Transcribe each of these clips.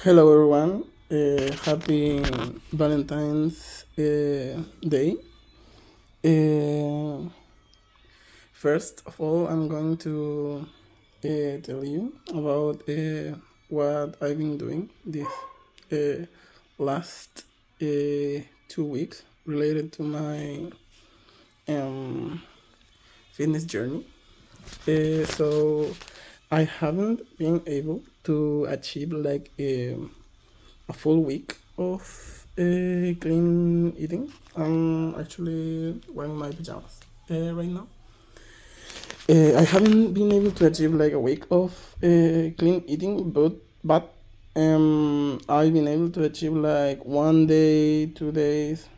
Hello, everyone. Happy Valentine's Day. Uh, First of all, I'm going to tell you about what I've been doing this uh, last 2 weeks related to my um, fitness journey. So I haven't been able to achieve like a full week of clean eating. I'm actually wearing my pajamas right now. I haven't been able to achieve like a week of clean eating, but I've been able to achieve like 1 day, 2 days.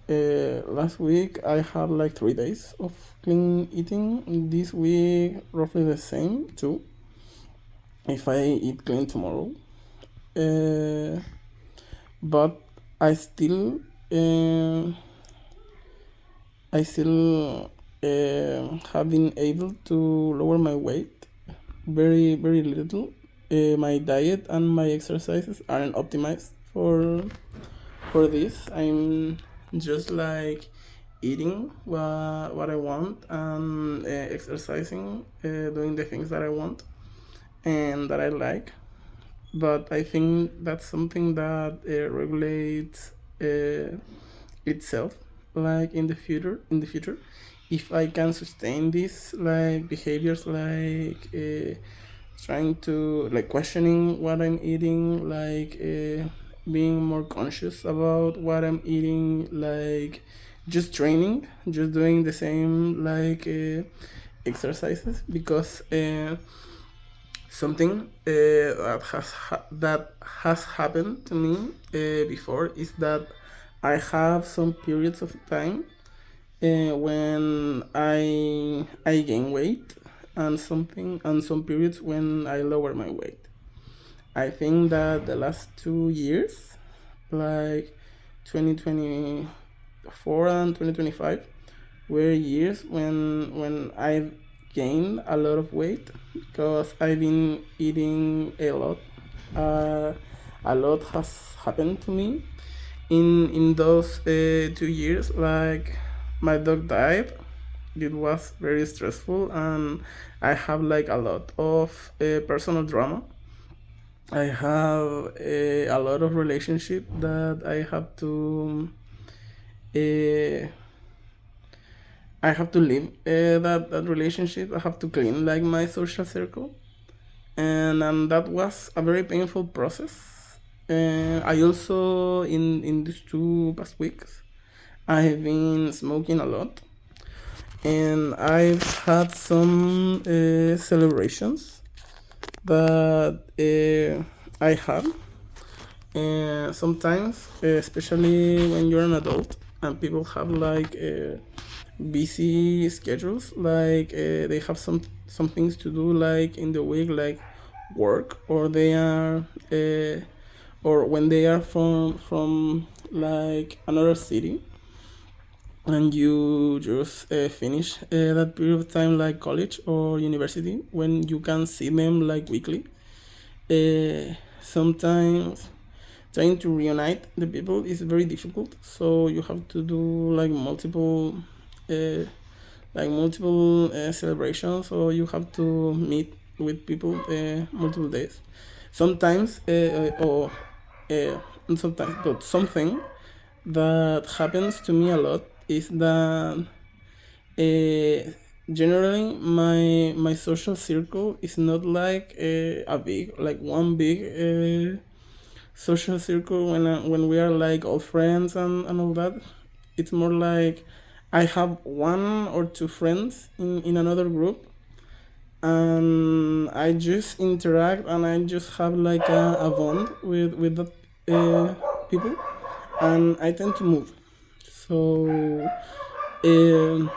Last week I had like 3 days of clean eating. This week roughly the same too. If I eat clean tomorrow, uh, but I still uh, I still have been able to lower my weight very little. My diet and my exercises aren't optimized for this. I'm just like eating what I want and exercising, doing the things that I want and that I like. But I think that's something that regulates itself like in the future if I can sustain these like behaviors like trying to like questioning what I'm eating, like being more conscious about what I'm eating, like just training, just doing the same like exercises because something that has happened to me before is that I have some periods of time when I gain weight and something and some periods when I lower my weight. I think that the last 2 years, like 2024 and 2025, were years when I've gained a lot of weight because I've been eating a lot. Uh, a lot has happened to me in those 2 years. Like my dog died. It was very stressful, and I have like a lot of personal drama. I have a lot of relationship that uh, I have to leave that relationship. I have to clean like my social circle, and that was a very painful process. I also in these 2 past weeks, I have been smoking a lot, and I've had some celebrations that I have. And sometimes, especially when you're an adult and people have like busy schedules, like they have some things to do like in the week, like work, or they are or when they are from like another city, and you just finish that period of time like college or university when you can see them like weekly. Sometimes trying to reunite the people is very difficult, so you have to do uh, multiple celebrations, or you have to meet with people multiple days. Sometimes or and sometimes, but something that happens to me a lot is that uh, generally my social circle is not like a big like one big social circle when we are like all friends and all that. It's more like I have 1 or 2 friends in another group, and I just interact and I just have like a bond with that people, and I tend to move. So um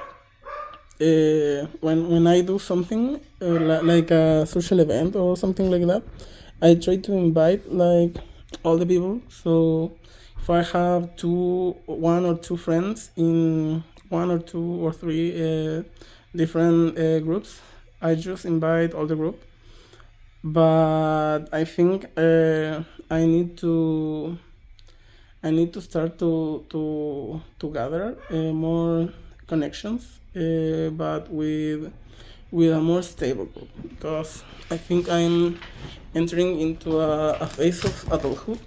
when I do something like a social event or something like that, I try to invite like all the people. So if I have 1 or 2 friends in 1 or 2 or 3 different groups, I just invite all the group, but I think I need to start to gather more connections, but with a more stable group, because I think I'm entering into a phase of adulthood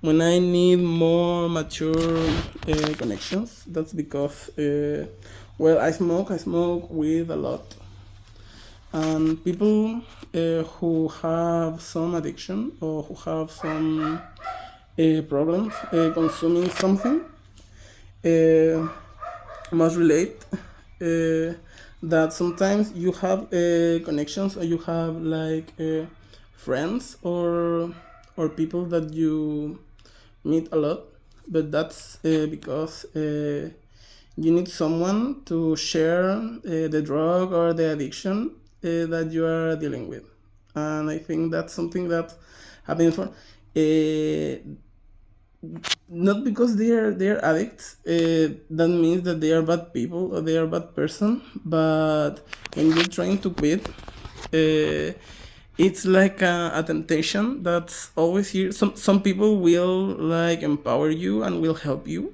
when I need more mature connections. That's because, well, I smoke weed a lot, and people who have some addiction or who have some problems consuming something uh, must relate that sometimes you have connections, or you have like friends or people that you meet a lot, but that's because you need someone to share the drug or the addiction that you are dealing with. And I think that's something that happens for not because they're addicts. That means that they are bad people or they are bad person. But when you're trying to quit, it's like a temptation that's always here. Some people will like empower you and will help you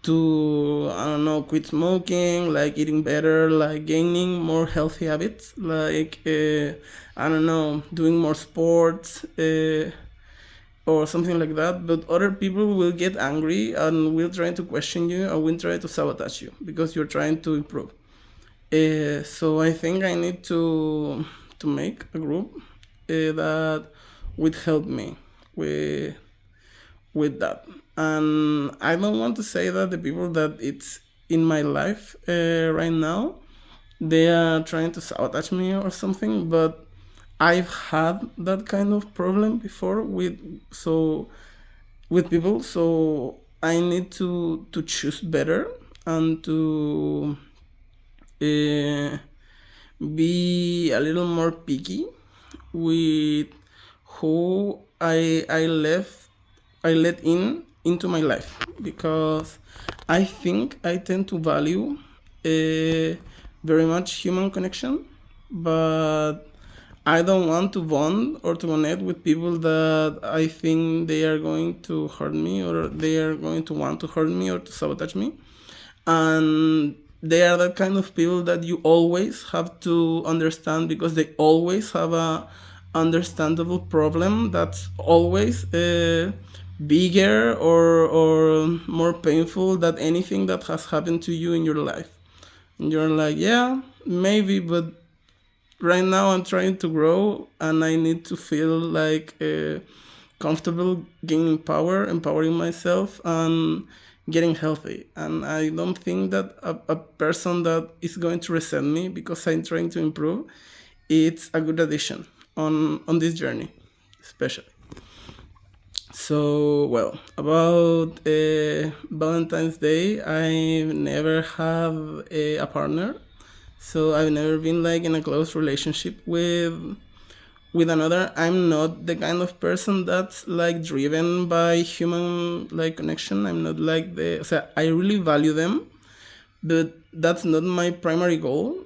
to, I don't know, quit smoking, like eating better, like gaining more healthy habits, like I don't know, doing more sports. Or something like that, but other people will get angry and will try to question you and will try to sabotage you because you're trying to improve. So I think I need to make a group that would help me with with that. And I don't want to say that the people that it's in my life right now, they are trying to sabotage me or something, but I've had that kind of problem before with people, so I need to choose better and to uh, be a little more picky with who I let in into my life, because I think I tend to value very much human connection, but I don't want to bond or to connect with people that I think they are going to hurt me, or they are going to want to hurt me or to sabotage me. And they are the kind of people that you always have to understand, because they always have a understandable problem that's always bigger or more painful than anything that has happened to you in your life. And you're like, yeah, maybe, but right now I'm trying to grow and I need to feel like comfortable gaining power, empowering myself, and getting healthy. And I don't think that a person that is going to resent me because I'm trying to improve, it's a good addition on this journey, especially. So, well, about Valentine's Day, I never have a partner. So I've never been like in a close relationship with another. I'm not the kind of person that's like driven by human like connection. I'm not like the, so I really value them, but that's not my primary goal.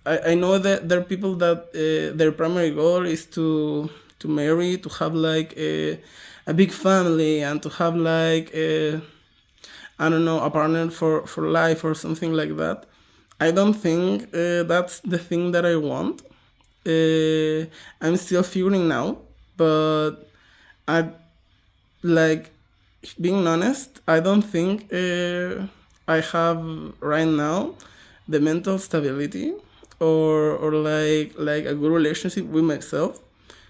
I know that there are people that their primary goal is to marry, to have like a big family, and to have like I don't know, a partner for life or something like that. I don't think that's the thing that I want. uh, I'm still figuring out, but I like, being honest, I don't think I have right now the mental stability or like a good relationship with myself,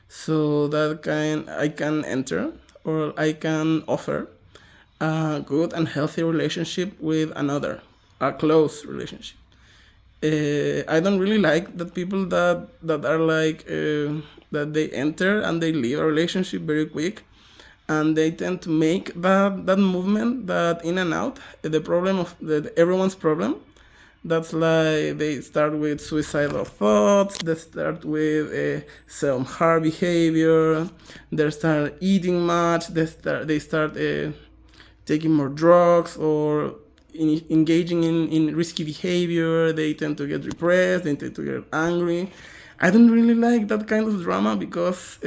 so that I can enter or I can offer a good and healthy relationship with another, a close relationship. I don't really like that people that are like that they enter and they leave a relationship very quick, and they tend to make that movement, that in and out, the problem of everyone's problem. That's like they start with suicidal thoughts, they start with self-harm behavior, they start eating much, they start taking more drugs, or engaging in risky behavior. They tend to get depressed, they tend to get angry. I don't really like that kind of drama because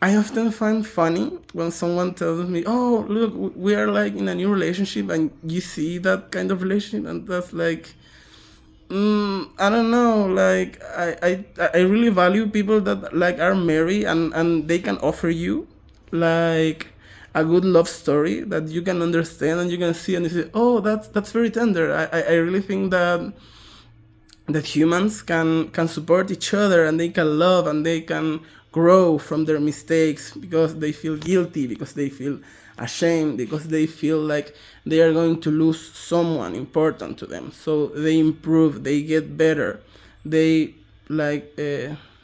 I often find funny when someone tells me, "Oh, look, we are like in a new relationship," and you see that kind of relationship, and that's like, I don't know. Like I really value people that like are married and they can offer you like a good love story that you can understand and you can see and you say, "Oh, that's very tender." I really think that humans can support each other and they can love and they can grow from their mistakes because they feel guilty, because they feel ashamed, because they feel like they are going to lose someone important to them, so they improve, they get better, they like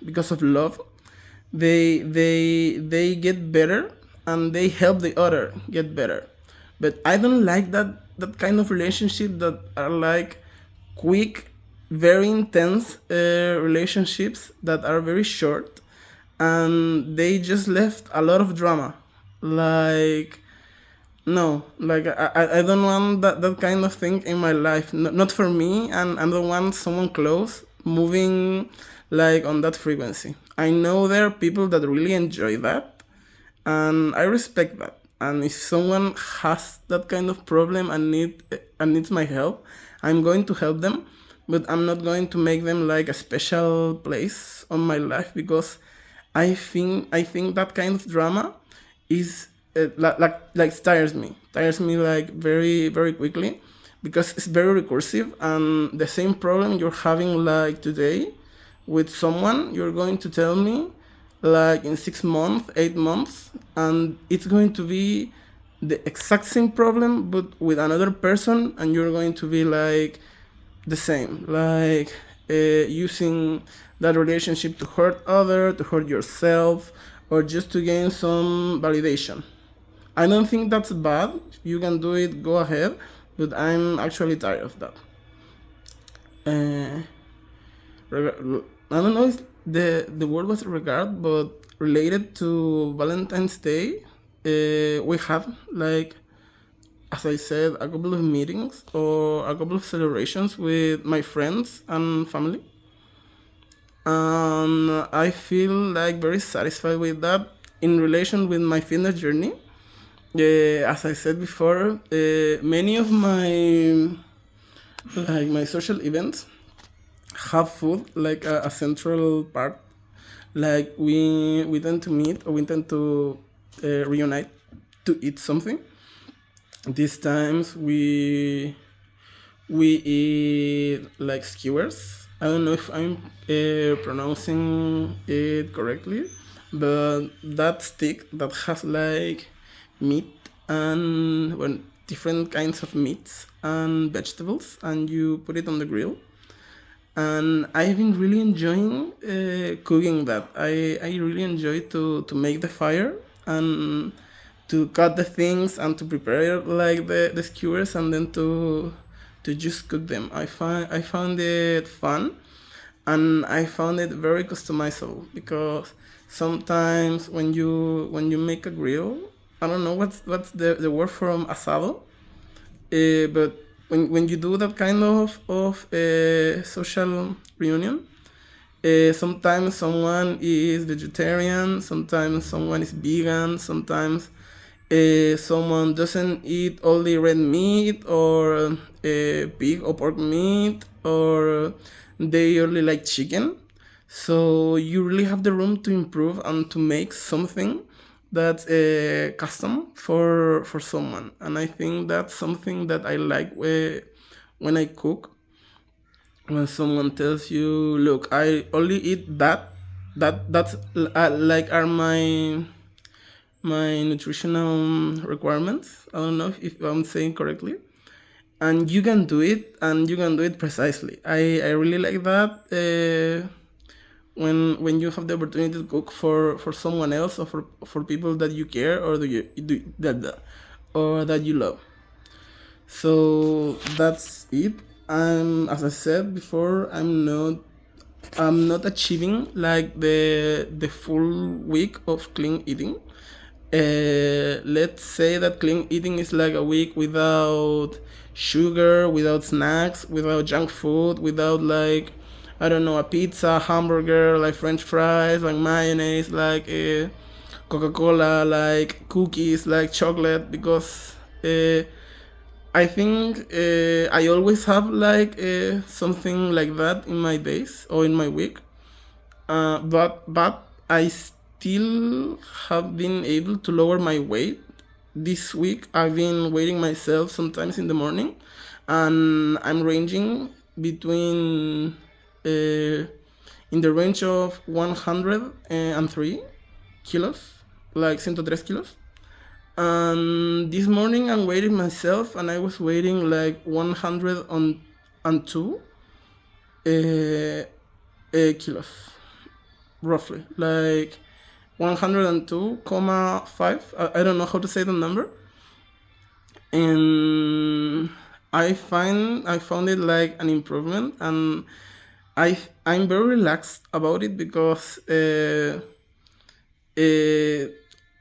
because of love they get better and they help the other get better. But I don't like that kind of relationship that are like quick, very intense relationships that are very short and they just left a lot of drama. Like, no, like I don't want that kind of thing in my life. Not for me, and I don't want someone close moving like on that frequency. I know there are people that really enjoy that, and I respect that. And if someone has that kind of problem and needs my help, I'm going to help them, but I'm not going to make them like a special place on my life because I think that kind of drama is like tires me like very very quickly because it's very recursive and the same problem you're having like today with someone you're going to tell me like in 6 months 8 months, and it's going to be the exact same problem but with another person, and you're going to be like the same, like using that relationship to hurt other, to hurt yourself, or just to gain some validation. I don't think that's bad. If you can do it, go ahead, but I'm actually tired of that. uh, I don't know if the word was regard, but related to Valentine's Day, we have like, as I said, a couple of meetings or a couple of celebrations with my friends and family. I feel like very satisfied with that in relation with my fitness journey. As I said before, many of my social events have food like a central part. Like we tend to meet or we tend to reunite to eat something. These times we eat like skewers. I don't know if I'm pronouncing it correctly, but that stick that has like meat and well, different kinds of meats and vegetables, and you put it on the grill. And I've been really enjoying cooking that. I really enjoy to make the fire and to cut the things and to prepare like the skewers and then to just cook them. I found it fun and I found it very customizable because sometimes when you make a grill, I don't know what's the word from asado, but when you do that kind of social reunion, sometimes someone is vegetarian, sometimes someone is vegan, sometimes someone doesn't eat only red meat or pig or pork meat, or they only like chicken. So you really have the room to improve and to make something that's custom for someone, and I think that's something that I like when I cook. When someone tells you, "Look, I only eat that's like are my nutritional requirements." I don't know if I'm saying correctly, and you can do it, and you can do it precisely. I really like that. When you have the opportunity to cook for someone else or for people that you care or or that you love. So that's it. As I said before, I'm not achieving like the full week of clean eating. Let's say that clean eating is like a week without sugar, without snacks, without junk food, without like I don't know, a pizza, hamburger, like French fries, like mayonnaise, like Coca-Cola, like cookies, like chocolate, because I think I always have like something like that in my days or in my week. But I still have been able to lower my weight. This week I've been weighing myself sometimes in the morning, and I'm ranging between in the range of 103 kilos, like 103 kilos. And this morning I'm weighing myself, and I was weighing like 102 kilos, roughly, like 102.5. I don't know how to say the number, and I found it like an improvement, and I'm very relaxed about it because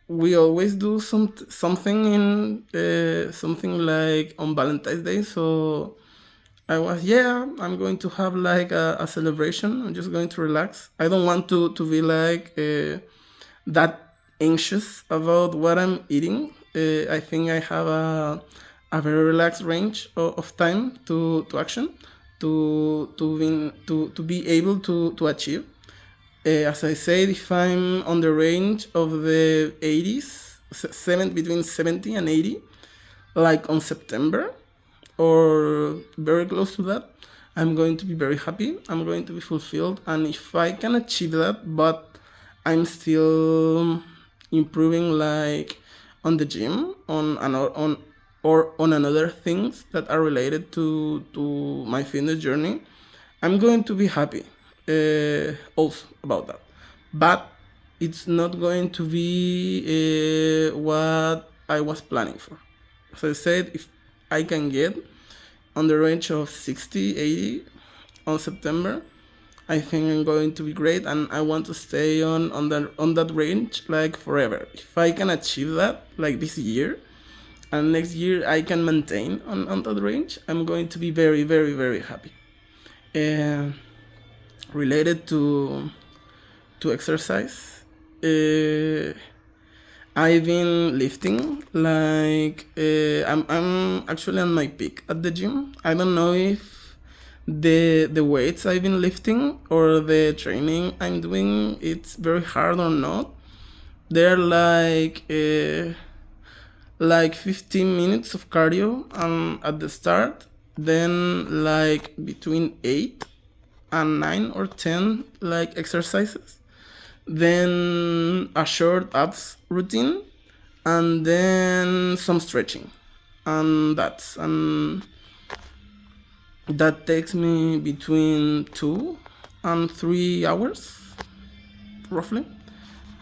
we always do something in something like on Valentine's Day. So I was, yeah, I'm going to have like a celebration. I'm just going to relax. I don't want to be like that anxious about what I'm eating. I think I have a very relaxed range of time to action, to be able to achieve. As I said, if I'm on the range of the 80s, between 70 and 80, like on September, or very close to that, I'm going to be very happy. I'm going to be fulfilled. And if I can achieve that, but I'm still improving, like on the gym, on another things that are related to my fitness journey, I'm going to be happy also about that. But it's not going to be what I was planning for. As I said, if I can get on the range of 60, 80 on September, I think I'm going to be great, and I want to stay on that range like forever. If I can achieve that like this year, and next year I can maintain on that range, I'm going to be very, very, very happy. Related to exercise, I've been lifting, like I'm actually on my peak at the gym. I don't know if the weights I've been lifting or the training I'm doing, it's very hard or not. They're like 15 minutes of cardio at the start, then like between 8 and 9 or 10 like exercises, then a short abs routine, and then some stretching, and that takes me between 2 and 3 hours, roughly.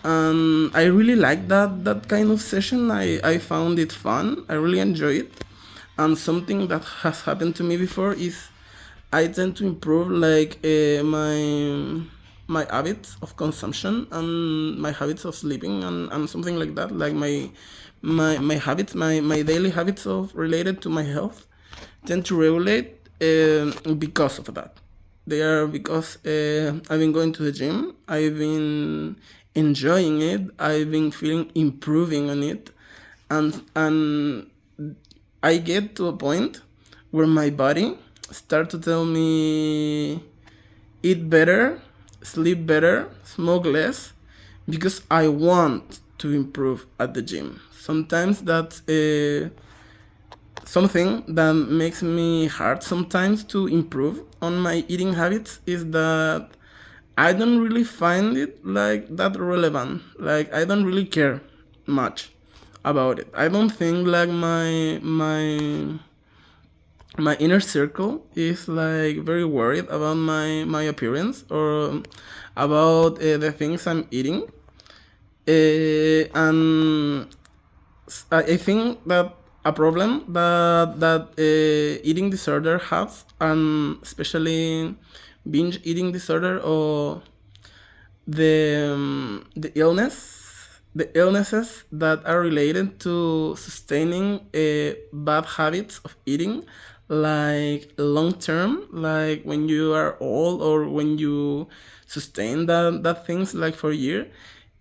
And I really like that kind of session. I found it fun. I really enjoy it. And something that has happened to me before is I tend to improve like my habits of consumption and my habits of sleeping, and something like that, like my habits, my daily habits of related to my health tend to regulate because of that. They are because I've been going to the gym, I've been enjoying it, I've been feeling improving on it, and I get to a point where my body start to tell me eat better, sleep better, smoke less, because I want to improve at the gym. Sometimes that's something that makes me hard sometimes to improve on my eating habits, is that I don't really find it like that relevant. Like I don't really care much about it. I don't think like my inner circle is like very worried about my appearance or about the things I'm eating. And I think that a problem that eating disorder has, and especially binge eating disorder, or the illnesses that are related to sustaining bad habits of eating, like long term, like when you are old or when you sustain that things like for a year,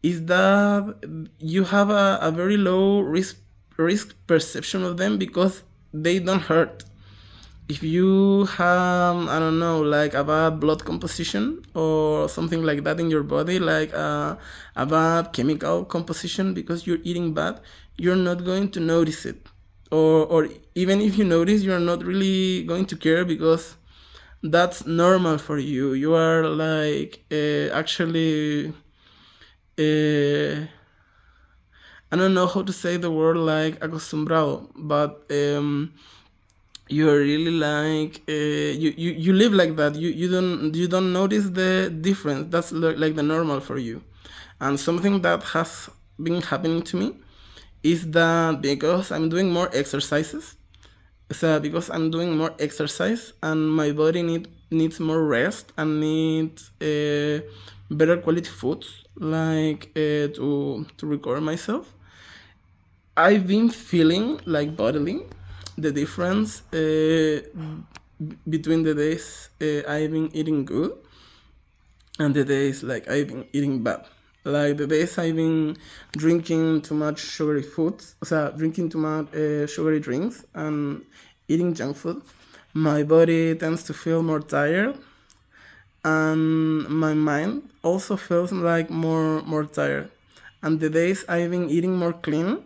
is that you have a very low risk perception of them because they don't hurt. If you have, I don't know, like a bad blood composition or something like that in your body, like a bad chemical composition because you're eating bad, you're not going to notice it. Or even if you notice, you're not really going to care because that's normal for you. You are like actually I don't know how to say the word like acostumbrado, but you're really like you live like that. You don't notice the difference. That's like the normal for you. And something that has been happening to me is that because I'm doing more exercises, so because I'm doing more exercise and my body needs more rest and needs better quality food, like to recover myself. I've been feeling like bodily the difference between the days I've been eating good and the days like I've been eating bad. Like the days I've been drinking too much sugary foods, so drinking too much sugary drinks and eating junk food, my body tends to feel more tired and my mind also feels like more tired. And the days I've been eating more clean,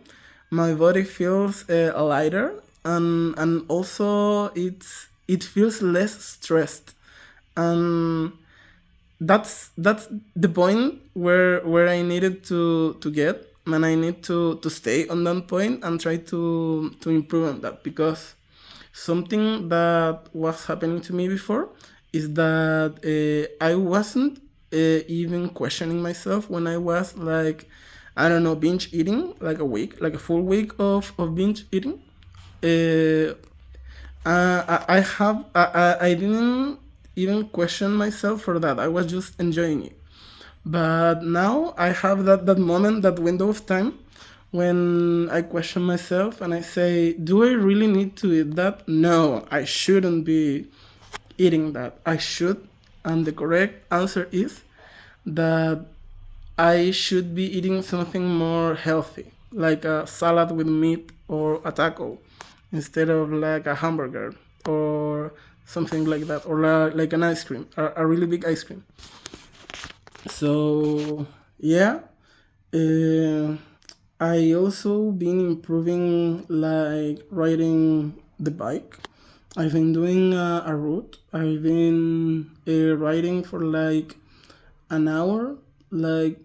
my body feels lighter and also it feels less stressed. And that's the point where I needed to get, and I need to stay on that point and try to improve on that because something that was happening to me before is that I wasn't even questioning myself when I was like, I don't know, binge eating like a week, like a full week of binge eating. Uh, I have I didn't even question myself for that. I was just enjoying it. But now I have that moment, that window of time when I question myself and I say, do I really need to eat that? No, I shouldn't be eating that. I should. And the correct answer is that I should be eating something more healthy, like a salad with meat or a taco, instead of like a hamburger or something like that, or like an ice cream, a really big ice cream. So yeah, uh, I also been improving like riding the bike. I've been doing a route. I've been riding for like an hour, like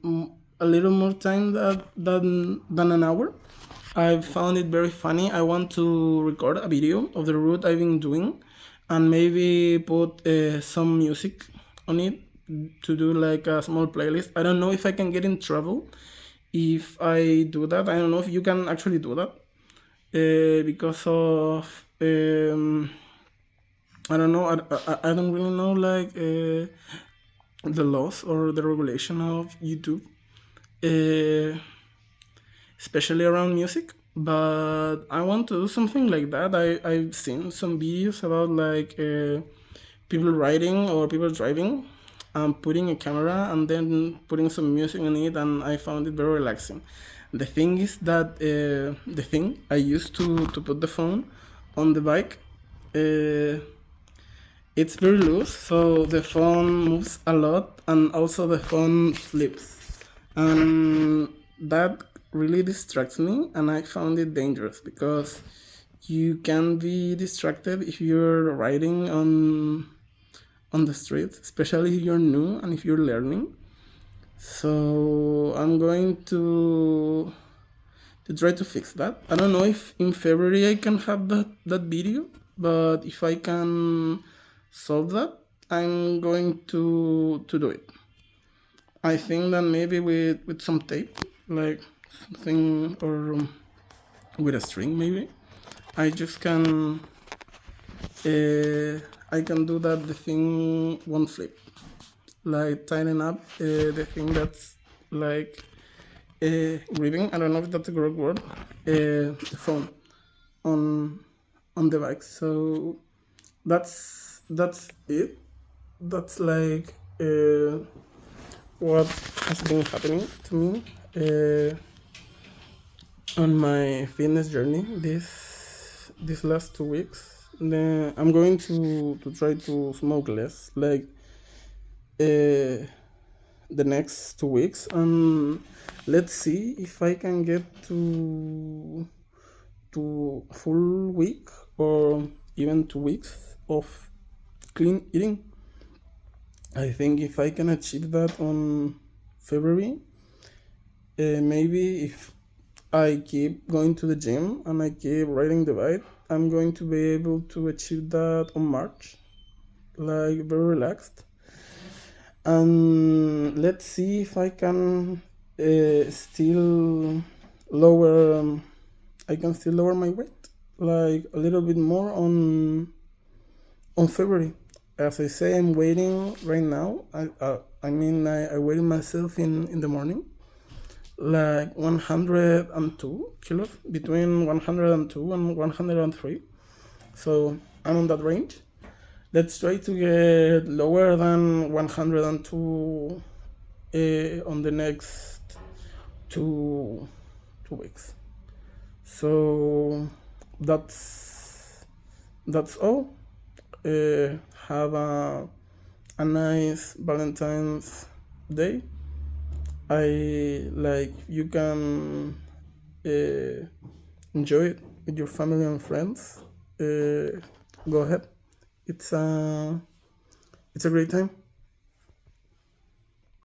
a little more time than an hour. I found it very funny. I want to record a video of the route I've been doing and maybe put some music on it to do like a small playlist. I don't know if I can get in trouble if I do that. I don't know if you can actually do that because of I don't know. I don't really know like the laws or the regulation of YouTube, uh, especially around music. But I want to do something like that. I've seen some videos about like people riding or people driving and putting a camera and then putting some music on it, and I found it very relaxing. The thing is that the thing I used to put the phone on the bike, uh, it's very loose, so the phone moves a lot, and also the phone flips, and that really distracts me, and I found it dangerous because you can be distracted if you're riding on the streets, especially if you're new and if you're learning. So I'm going to try to fix that. I don't know if in February I can have that video, but if I can solve that, I'm going to do it. I think that maybe with some tape, like something, or with a string, maybe I just can I can do that. The thing won't flip, like tighten up the thing that's like gripping. I don't know if that's a correct word. The phone on on the bike. So that's it. That's like what has been happening to me on my fitness journey this last 2 weeks. Then I'm going to try to smoke less, like the next 2 weeks, and let's see if I can get to full week or even 2 weeks of clean eating. I think if I can achieve that on February, maybe if I keep going to the gym and I keep riding the bike, I'm going to be able to achieve that on March, like very relaxed. And let's see if I can still lower. I can still lower my weight, like a little bit more on February. As I say, I'm waiting right now. I weighed myself in the morning, like 102 kilos, between 102 and 103. So I'm on that range. Let's try to get lower than 102 on the next two 2 weeks. So that's all. Have a nice Valentine's Day. I like you can uh, enjoy it with your family and friends. Go ahead. It's a it's a great time.